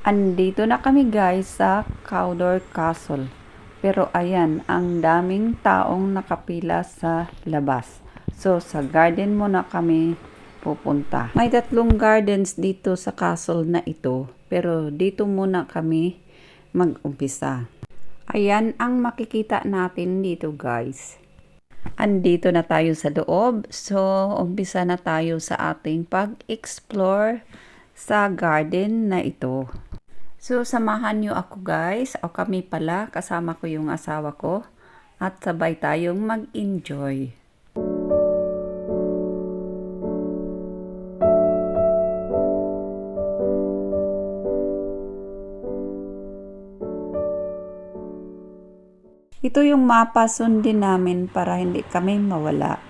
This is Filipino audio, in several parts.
Andito na kami guys sa Cawdor Castle. Pero ayan, ang daming taong nakapila sa labas. So sa garden muna kami pupunta. May 3 gardens dito sa castle na ito. Pero dito muna kami mag-umpisa. Ayan ang makikita natin dito guys. Andito na tayo sa loob. So umpisa na tayo sa ating pag-explore sa garden na ito. So, samahan nyo ako guys, o kami pala, kasama ko yung asawa ko, at sabay tayong mag-enjoy. Ito yung mapa, sundin namin para hindi kami mawala.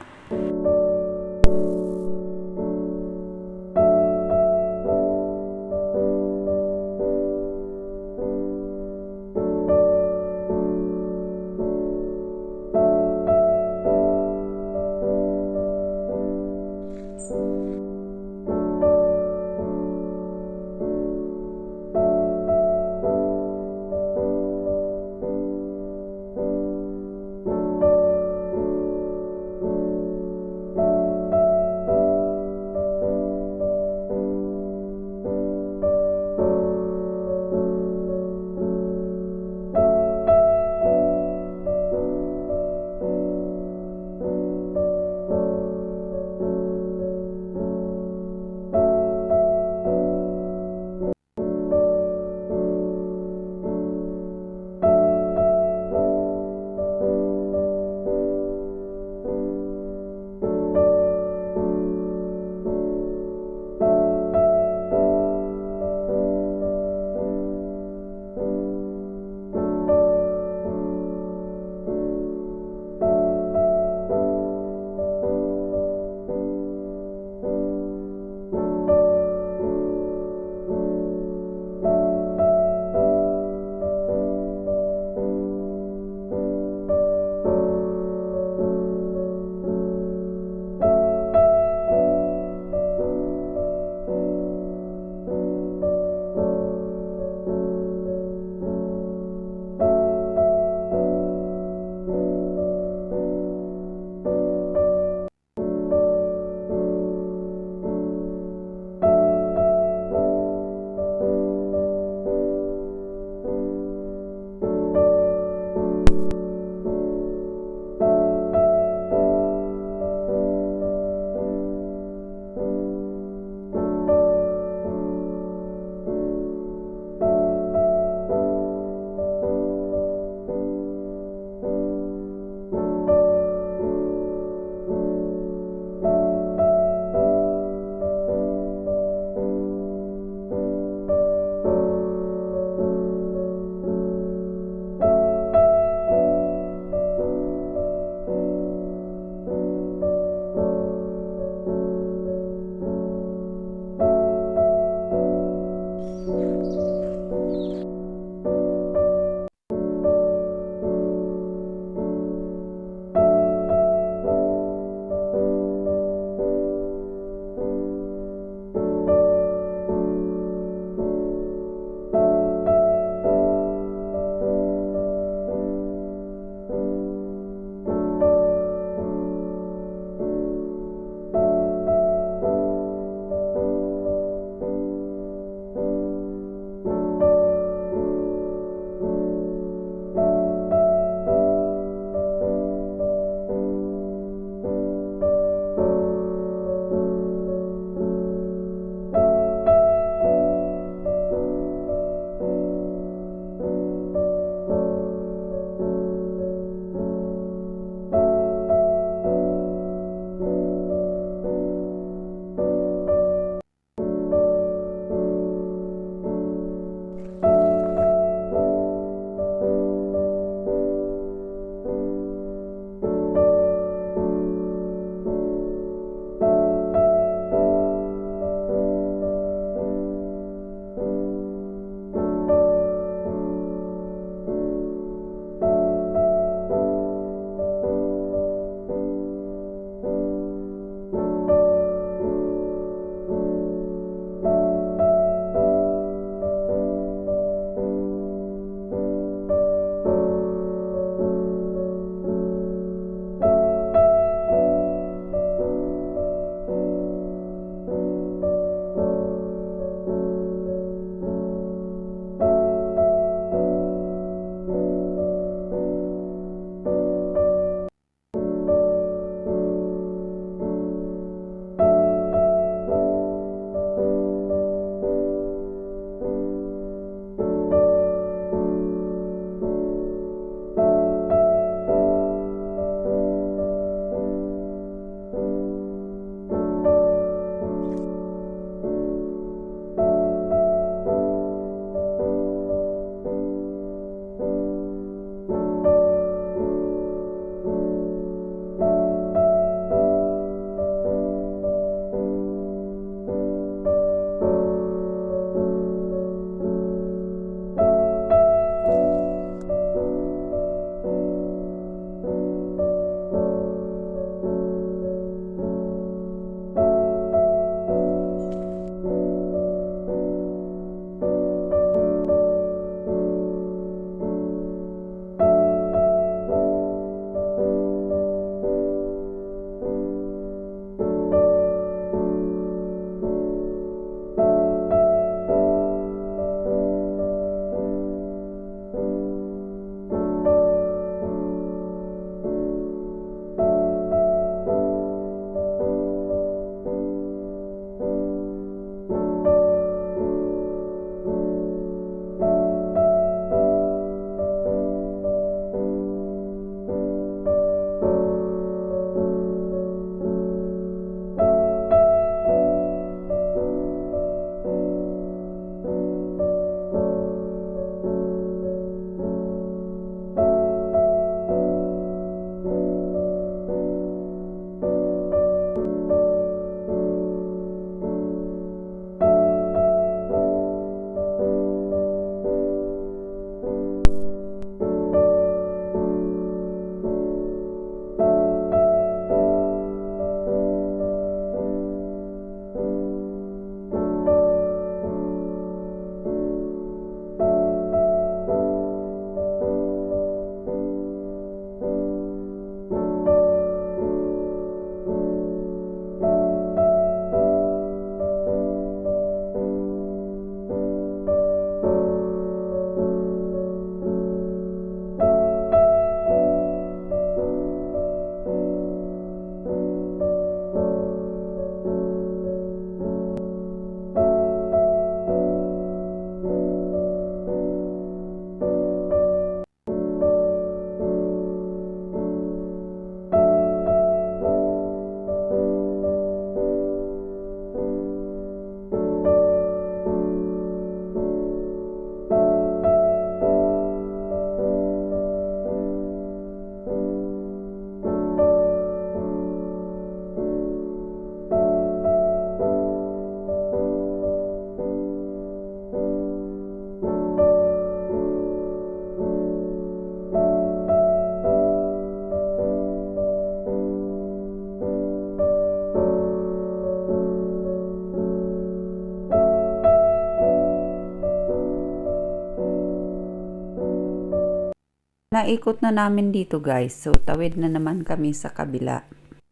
Naikot na namin dito guys, so tawid na naman kami sa kabila.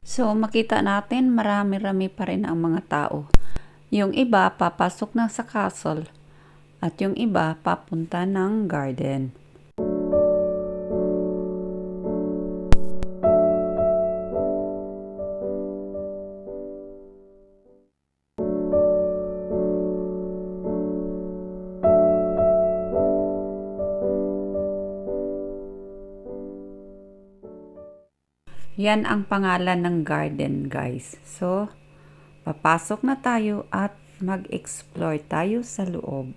So makita natin marami-rami pa rin ang mga tao. Yung iba papasok na sa castle at yung iba papunta ng garden. Yan ang pangalan ng garden guys. So, papasok na tayo at mag-explore tayo sa loob.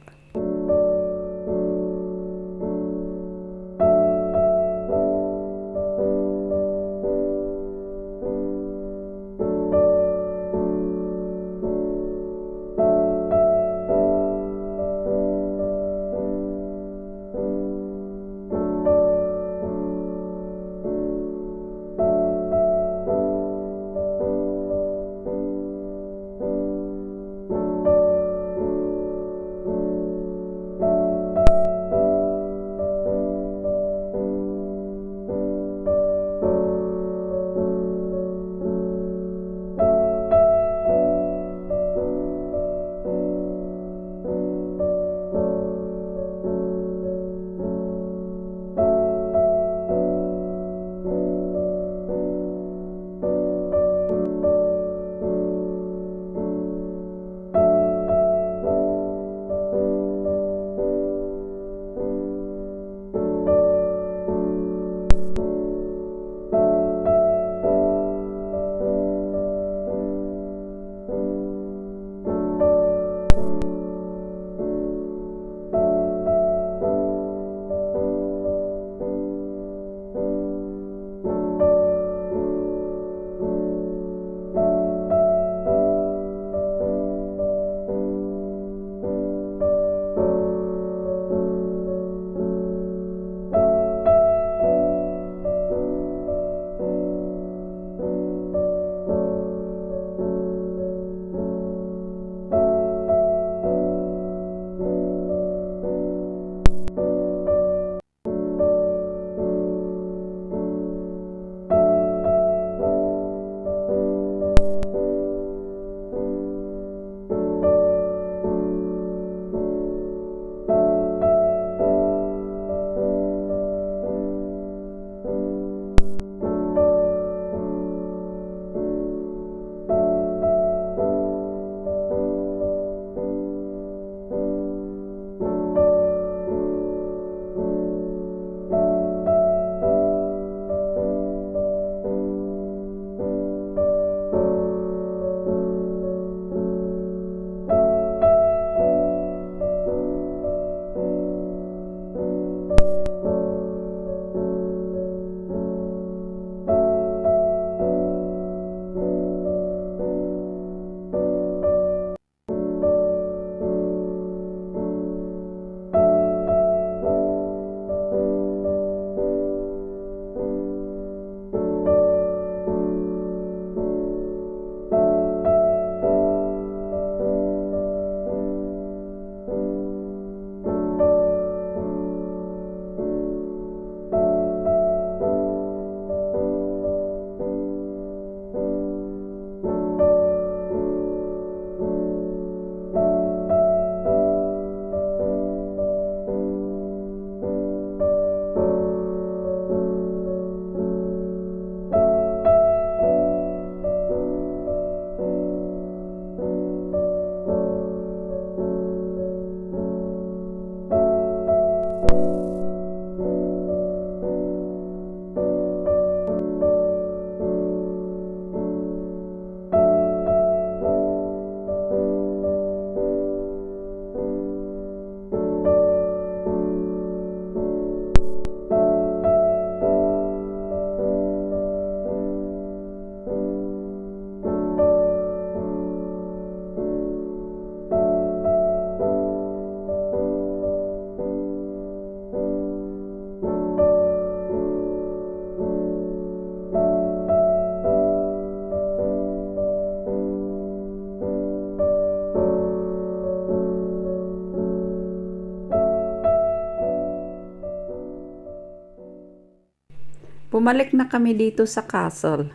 Bumalik na kami dito sa castle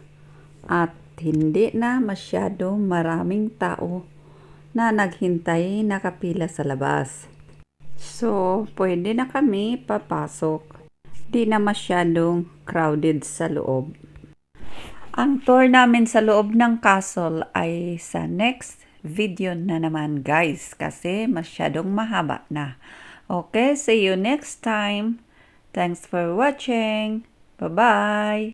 at hindi na masyado maraming tao na naghintay nakapila sa labas. So, pwede na kami papasok. Di na masyadong crowded sa loob. Ang tour namin sa loob ng castle ay sa next video na naman guys kasi masyadong mahaba na. Okay, see you next time. Thanks for watching. Bye-bye.